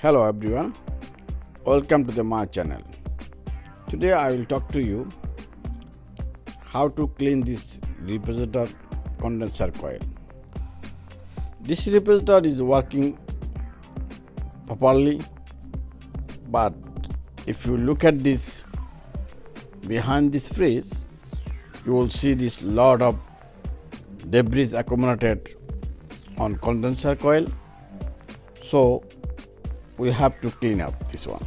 Hello everyone, welcome to my channel. Today I will talk to you how to clean this repositor condenser coil. This repositor is working properly, but if you look at this behind this freeze, you will see this lot of debris accumulated on condenser coil. So we have to clean up this one.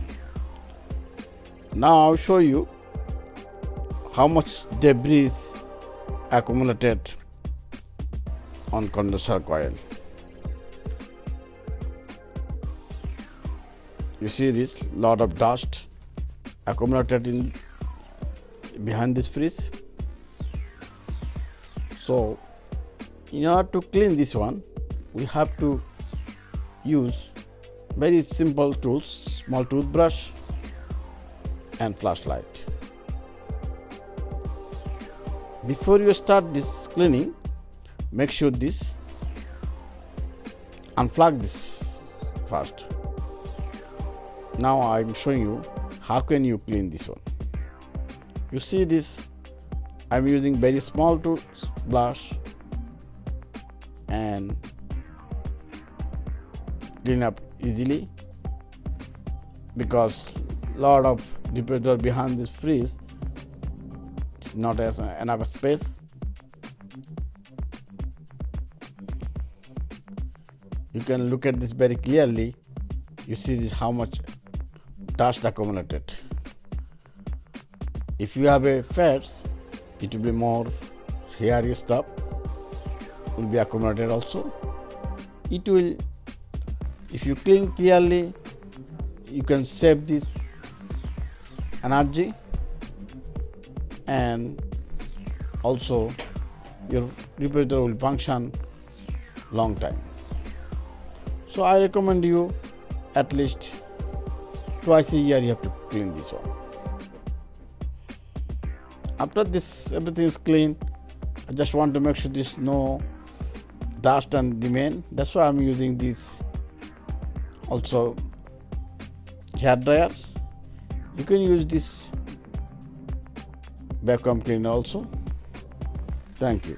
Now I'll show you how much debris accumulated on condenser coil. You see this lot of dust accumulated in behind this freeze. So in order to clean this one, we have to use very simple tools, small toothbrush and flashlight. Before you start this cleaning, make sure this unplug this first. Now I'm showing you how can you clean this one. You see this, I'm using very small toothbrush and clean up easily because lot of repositor behind this freeze, it's not as enough space. You can look at this very clearly. You see this how much dust accumulated. If you have a fats, it will be more hairy stuff will be accumulated also. It will, if you clean clearly, you can save this energy and also your repositor will function long time. So I recommend you at least twice a year you have to clean this one. After this everything is clean, I just want to make sure there's no dust and remain. That's why I'm using this also hair dryer. You can use this vacuum cleaner also. Thank you.